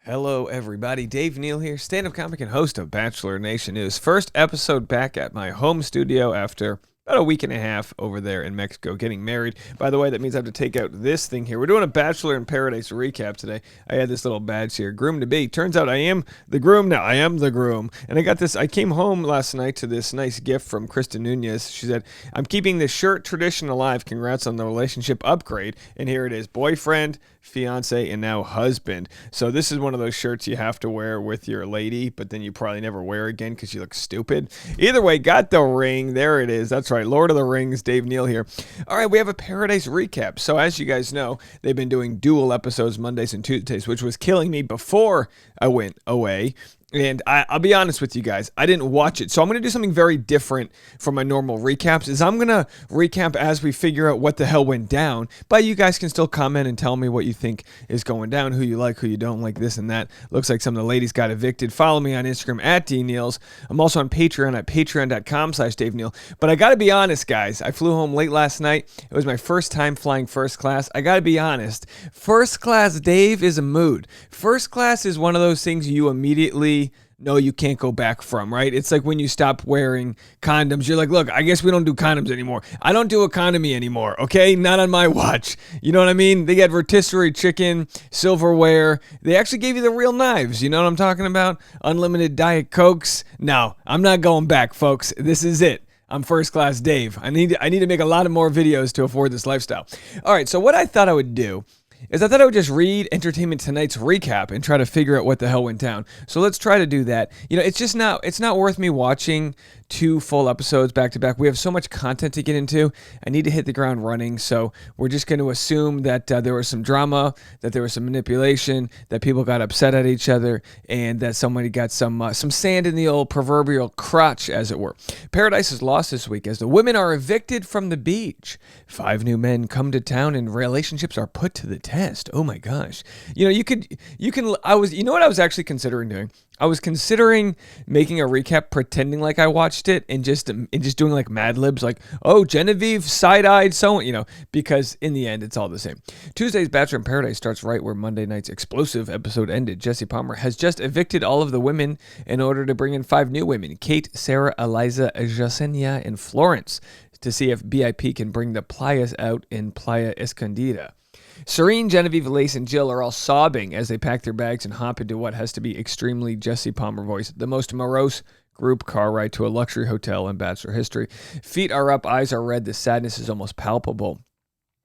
Hello, everybody. Dave Neal here, stand-up comic and host of Bachelor Nation News. First episode back at my home studio after about a week and a half over there in Mexico getting married. By the way, that means I have to take out this thing here. We're doing a Bachelor in Paradise recap today. I had this little badge here, groom to be. Turns out I am the groom now. I am the groom. And I got this. I came home last night to this nice gift from Kristen Nunez. She said, I'm keeping the shirt tradition alive. Congrats on the relationship upgrade. And here it is. Boyfriend, fiance, and now husband. So this is one of those shirts you have to wear with your lady, but then you probably never wear again because you look stupid. Either way, got the ring. There it is. That's right. Lord of the Rings, Dave Neal here. All right, we have a Paradise recap. So as you guys know, they've been doing dual episodes Mondays and Tuesdays, which was killing me before I went away. And I'll be honest with you guys, I didn't watch it. So I'm going to do something very different from my normal recaps, is I'm going to recap as we figure out what the hell went down. But you guys can still comment and tell me what you think is going down, who you like, who you don't like, this and that. Looks like some of the ladies got evicted. Follow me on Instagram at DNeals. I'm also on Patreon at patreon.com/DaveNeal. But I got to be honest, guys. I flew home late last night. It was my first time flying first class. I got to be honest. First class, Dave, is a mood. First class is one of those things you immediately no, you can't go back from, right? It's like when you stop wearing condoms. You're like, look, I guess we don't do condoms anymore. I don't do economy anymore, okay? Not on my watch. You know what I mean? They had rotisserie chicken, silverware. They actually gave you the real knives. You know what I'm talking about? Unlimited Diet Cokes. No, I'm not going back, folks. This is it. I'm first class Dave. I need to make a lot of more videos to afford this lifestyle. All right, so what I thought I would do is I thought I would just read Entertainment Tonight's recap and try to figure out what the hell went down. So let's try to do that. You know, it's not worth me watching 2 full episodes back to back. We have so much content to get into. I need to hit the ground running. So we're just going to assume that there was some drama, that there was some manipulation, that people got upset at each other, and that somebody got some sand in the old proverbial crotch, as it were. Paradise is lost this week as the women are evicted from the beach. 5 new men come to town and relationships are put to the test. Oh my gosh. You know, you know what I was actually considering doing? I was considering making a recap pretending like I watched it and just doing like Mad Libs, like, oh, Genevieve side-eyed so, you know, because in the end, it's all the same. Tuesday's Bachelor in Paradise starts right where Monday night's explosive episode ended. Jesse Palmer has just evicted all of the women in order to bring in 5 new women, Kate, Sarah, Eliza, Jasenia, and Florence, to see if BIP can bring the Playas out in Playa Escondida. Serene, Genevieve, Lace, and Jill are all sobbing as they pack their bags and hop into what has to be extremely Jesse Palmer voice, the most morose group car ride to a luxury hotel in Bachelor history. Feet are up, eyes are red, the sadness is almost palpable.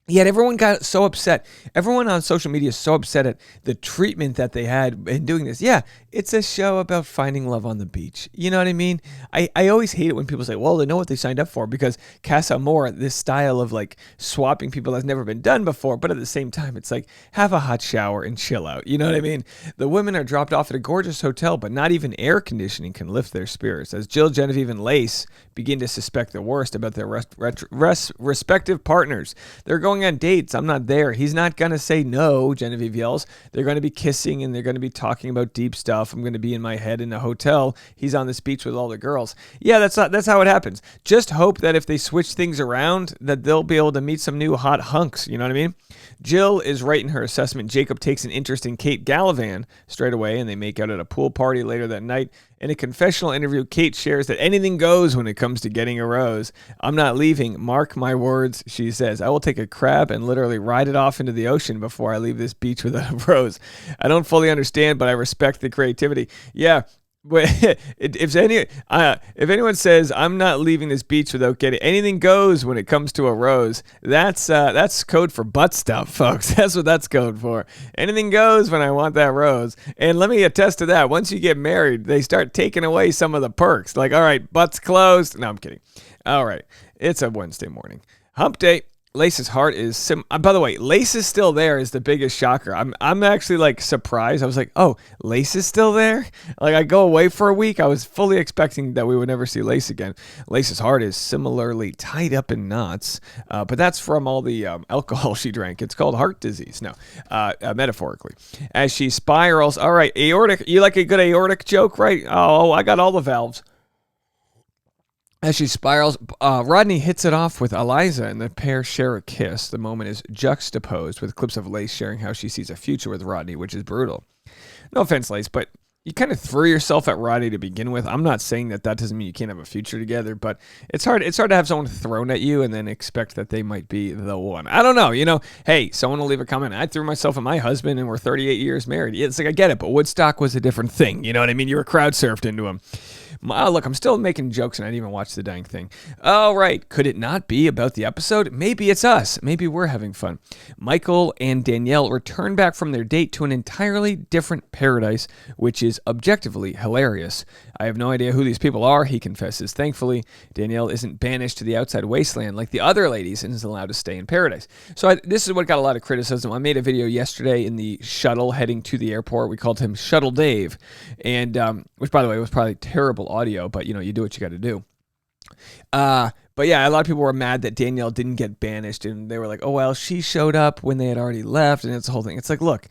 Yet everyone got so upset. Everyone on social media is so upset at the treatment that they had in doing this. Yeah, it's a show about finding love on the beach. You know what I mean? I always hate it when people say, well, they know what they signed up for, because Casa Amor, this style of like swapping people has never been done before. But at the same time, it's like, have a hot shower and chill out. You know what I mean? The women are dropped off at a gorgeous hotel, but not even air conditioning can lift their spirits as Jill, Genevieve, and Lace begin to suspect the worst about their respective partners. They're going on dates. I'm not there. He's not going to say no, Genevieve yells. They're going to be kissing and they're going to be talking about deep stuff. I'm going to be in my head in a hotel. He's on this beach with all the girls. Yeah, that's how it happens. Just hope that if they switch things around, that they'll be able to meet some new hot hunks. You know what I mean? Jill is right in her assessment. Jacob takes an interest in Kate Gallivan straight away, and they make out at a pool party later that night. In a confessional interview, Kate shares that anything goes when it comes to getting a rose. I'm not leaving. Mark my words, she says. I will take a crab and literally ride it off into the ocean before I leave this beach without a rose. I don't fully understand, but I respect the creativity. Yeah. But if anyone says I'm not leaving this beach without getting anything goes when it comes to a rose, that's code for butt stuff, folks. That's what that's code for. Anything goes when I want that rose. And let me attest to that. Once you get married, they start taking away some of the perks. Like, all right, butt's closed. No, I'm kidding. All right, it's a Wednesday morning. Hump day. Lace's heart is by the way, Lace is still there is the biggest shocker. I'm actually like surprised. I was like, oh, Lace is still there? Like, I go away for a week. I was fully expecting that we would never see Lace again. Lace's heart is similarly tied up in knots, but that's from all the alcohol she drank. It's called heart disease. No, metaphorically. As she spirals, all right, aortic. You like a good aortic joke, right? Oh, I got all the valves. As she spirals, Rodney hits it off with Eliza, and the pair share a kiss. The moment is juxtaposed with clips of Lace sharing how she sees a future with Rodney, which is brutal. no offense, Lace, but you kind of threw yourself at Roddy to begin with. I'm not saying that doesn't mean you can't have a future together, but it's hard to have someone thrown at you and then expect that they might be the one. I don't know. Hey, someone will leave a comment. I threw myself at my husband and we're 38 years married. It's like, I get it, but Woodstock was a different thing. You know what I mean? You were crowd surfed into him. Look, I'm still making jokes and I didn't even watch the dang thing. All right. Could it not be about the episode? Maybe it's us. Maybe we're having fun. Michael and Danielle return back from their date to an entirely different paradise, which is objectively hilarious. I have no idea who these people are, he confesses. Thankfully, Danielle isn't banished to the outside wasteland like the other ladies and is allowed to stay in paradise. So this is what got a lot of criticism. I made a video yesterday in the shuttle heading to the airport. We called him Shuttle Dave, and which, by the way, was probably terrible audio, but you do what you got to do. But yeah, a lot of people were mad that Danielle didn't get banished, and they were like, "Oh well, she showed up when they had already left," and it's the whole thing. It's like, look,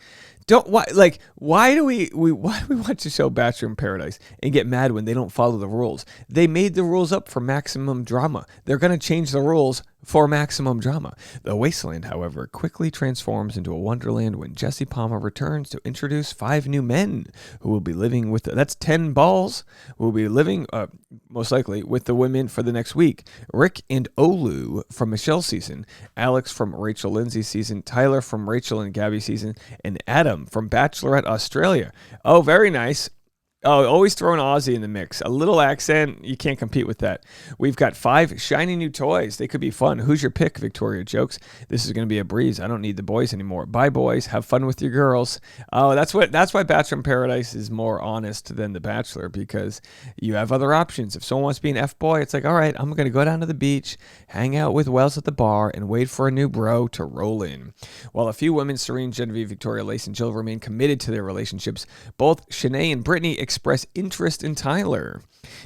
why do we watch the show Bachelor in Paradise and get mad when they don't follow the rules? They made the rules up for maximum drama. They're gonna change the rules for maximum drama. The wasteland, however, quickly transforms into a wonderland when Jesse Palmer returns to introduce 5 new men who will be living with that's 10 balls, who will be living, most likely, with the women for the next week. Rick and Olu from Michelle's season, Alex from Rachel Lindsay's season, Tyler from Rachel and Gabby's season, and Adam from Bachelorette Australia. Oh, very nice. Oh, always throw an Aussie in the mix. A little accent, you can't compete with that. We've got 5 shiny new toys. They could be fun. Who's your pick? Victoria jokes. This is going to be a breeze. I don't need the boys anymore. Bye, boys. Have fun with your girls. Oh, that's why Bachelor in Paradise is more honest than The Bachelor, because you have other options. If someone wants to be an F-boy, it's like, all right, I'm going to go down to the beach, hang out with Wells at the bar, and wait for a new bro to roll in. While a few women, Serene, Genevieve, Victoria, Lace, and Jill, remain committed to their relationships, both Shanae and Brittany express interest in Tyler.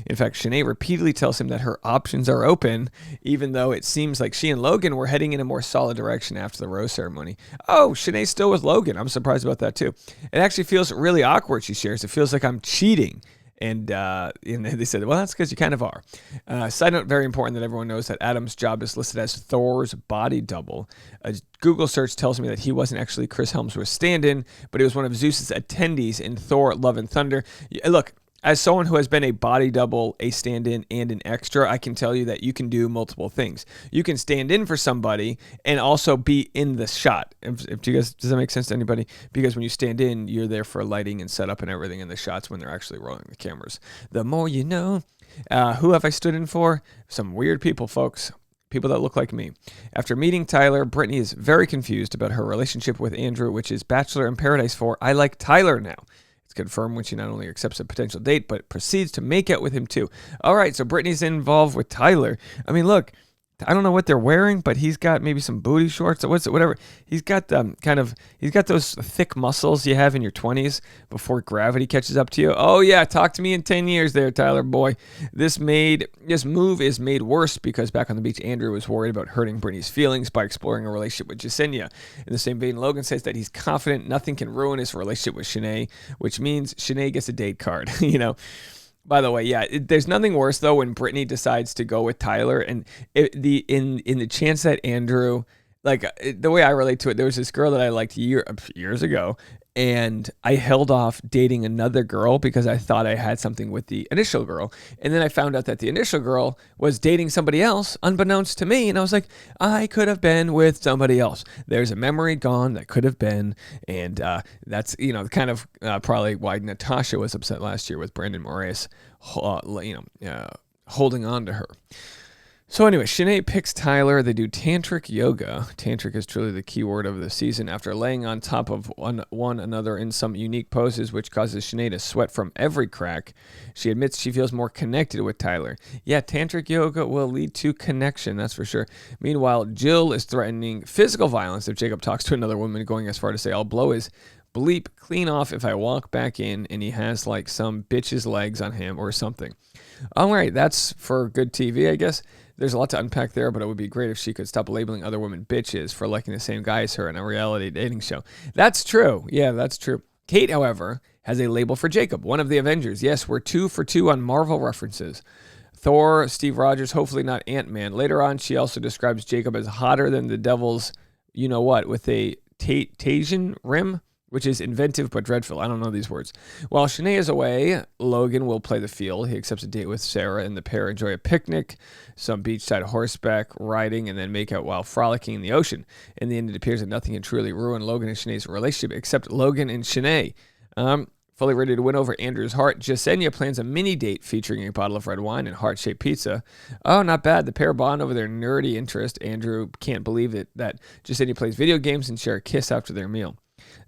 In fact, Shanae repeatedly tells him that her options are open, even though it seems like she and Logan were heading in a more solid direction after the rose ceremony. Oh, Shanae's still with Logan. I'm surprised about that too. It actually feels really awkward, she shares. It feels like I'm cheating. And they said, well, that's because you kind of are. Side note, very important that everyone knows that Adam's job is listed as Thor's body double. A Google search tells me that he wasn't actually Chris Hemsworth's stand-in, but he was one of Zeus's attendees in Thor: Love and Thunder. Look, as someone who has been a body double, a stand-in, and an extra, I can tell you that you can do multiple things. You can stand in for somebody and also be in the shot. Does that make sense to anybody? Because when you stand in, you're there for lighting and setup and everything in the shots when they're actually rolling the cameras. The more you know. Who have I stood in for? Some weird people, folks. People that look like me. After meeting Tyler, Brittany is very confused about her relationship with Andrew, which is Bachelor in Paradise for I like Tyler now. It's confirmed when she not only accepts a potential date, but proceeds to make out with him too. All right, so Brittany's involved with Tyler. I mean, look, I don't know what they're wearing, but he's got maybe some booty shorts or whatever. He's got he's got those thick muscles you have in your 20s before gravity catches up to you. Oh yeah, talk to me in 10 years there, Tyler boy. This move is made worse because back on the beach, Andrew was worried about hurting Brittany's feelings by exploring a relationship with Jasenia. In the same vein, Logan says that he's confident nothing can ruin his relationship with Shanae, which means Shanae gets a date card, By the way, yeah, there's nothing worse though when Brittany decides to go with Tyler, and in the chance that Andrew, like the way I relate to it, there was this girl that I liked years ago, and I held off dating another girl because I thought I had something with the initial girl, and then I found out that the initial girl was dating somebody else, unbeknownst to me, and I was like, I could have been with somebody else. There's a memory gone that could have been, and that's kind of probably why Natasha was upset last year with Brandon Moraes, holding on to her. So anyway, Shanae picks Tyler. They do tantric yoga. Tantric is truly the key word of the season. After laying on top of one another in some unique poses, which causes Shanae to sweat from every crack, she admits she feels more connected with Tyler. Yeah, tantric yoga will lead to connection, that's for sure. Meanwhile, Jill is threatening physical violence if Jacob talks to another woman, going as far to say, I'll blow his bleep clean off if I walk back in and he has like some bitch's legs on him or something. All right, that's for good TV, I guess. There's a lot to unpack there, but it would be great if she could stop labeling other women bitches for liking the same guy as her in a reality dating show. That's true. Yeah, that's true. Kate, however, has a label for Jacob, one of the Avengers. Yes, we're 2 for 2 on Marvel references. Thor, Steve Rogers, hopefully not Ant-Man. Later on, she also describes Jacob as hotter than the devil's you-know-what with a Tajin rim. which is inventive but dreadful. I don't know these words. While Shanae is away, Logan will play the field. He accepts a date with Sarah, and the pair enjoy a picnic, some beachside horseback riding, and then make out while frolicking in the ocean. In the end, it appears that nothing can truly ruin Logan and Shanae's relationship except Logan and Shanae. Fully ready to win over Andrew's heart, Jasenia plans a mini date featuring a bottle of red wine and heart-shaped pizza. Oh, not bad. The pair bond over their nerdy interest. Andrew can't believe it that Jasenia plays video games and share a kiss after their meal.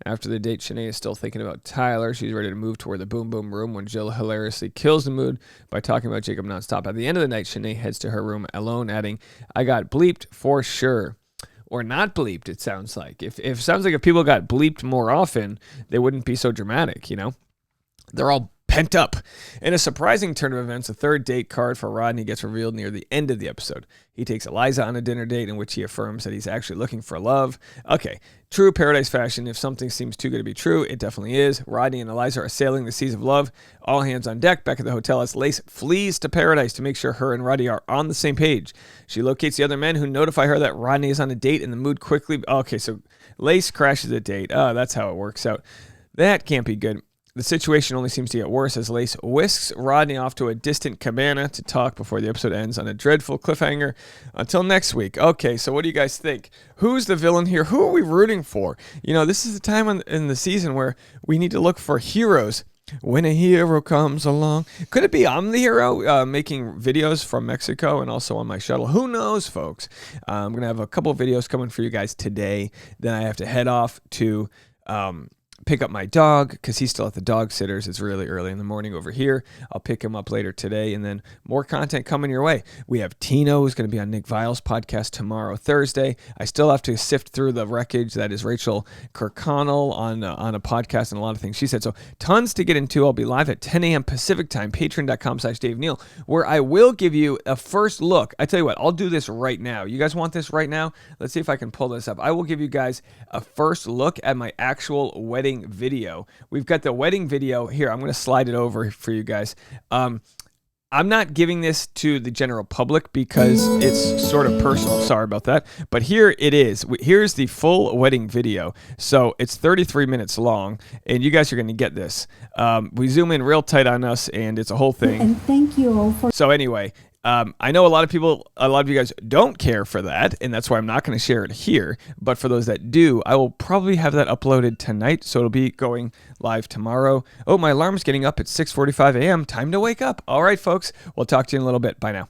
After the date, Shanae is still thinking about Tyler. She's ready to move toward the boom boom room when Jill hilariously kills the mood by talking about Jacob nonstop. At the end of the night, Shanae heads to her room alone, adding, "I got bleeped for sure." Or not bleeped, it sounds like. If people got bleeped more often, they wouldn't be so dramatic, you know? They're all pent up. In a surprising turn of events, a third date card for Rodney gets revealed near the end of the episode. He takes Eliza on a dinner date in which he affirms that he's actually looking for love. Okay, true Paradise fashion. If something seems too good to be true, it definitely is. Rodney and Eliza are sailing the seas of love. All hands on deck back at the hotel as Lace flees to Paradise to make sure her and Rodney are on the same page. She locates the other men who notify her that Rodney is on a date, and the mood quickly... Okay, so Lace crashes the date. Oh, that's how it works out. That can't be good. The situation only seems to get worse as Lace whisks Rodney off to a distant cabana to talk before the episode ends on a dreadful cliffhanger. Until next week. Okay, so what do you guys think? Who's the villain here? Who are we rooting for? You know, this is the time in the season where we need to look for heroes. When a hero comes along. Could it be I'm the hero making videos from Mexico and also on my shuttle? Who knows, folks? I'm going to have a couple of videos coming for you guys today. Then I have to head off to... pick up my dog because he's still at the dog sitters. It's really early in the morning over here. I'll pick him up later today, and then more content coming your way. We have Tino, who's going to be on Nick Vile's podcast tomorrow, Thursday. I still have to sift through the wreckage that is Rachel Kirkconnell on a podcast and a lot of things she said. So tons to get into. I'll be live at 10 a.m. Pacific time, patreon.com/Dave Neal, where I will give you a first look. I tell you what, I'll do this right now. You guys want this right now? Let's see if I can pull this up. I will give you guys a first look at my actual wedding video. We've got the wedding video here. I'm going to slide it over for you guys. I'm not giving this to the general public because it's sort of personal. Sorry about that. But here it is. Here's the full wedding video. So it's 33 minutes long, and you guys are going to get this. We zoom in real tight on us, and it's a whole thing. And thank you all for... So anyway... I know a lot of you guys don't care for that, and that's why I'm not going to share it here. But for those that do, I will probably have that uploaded tonight, so it'll be going live tomorrow. Oh, my alarm's getting up at 6:45 a.m. Time to wake up. All right, folks. We'll talk to you in a little bit. Bye now.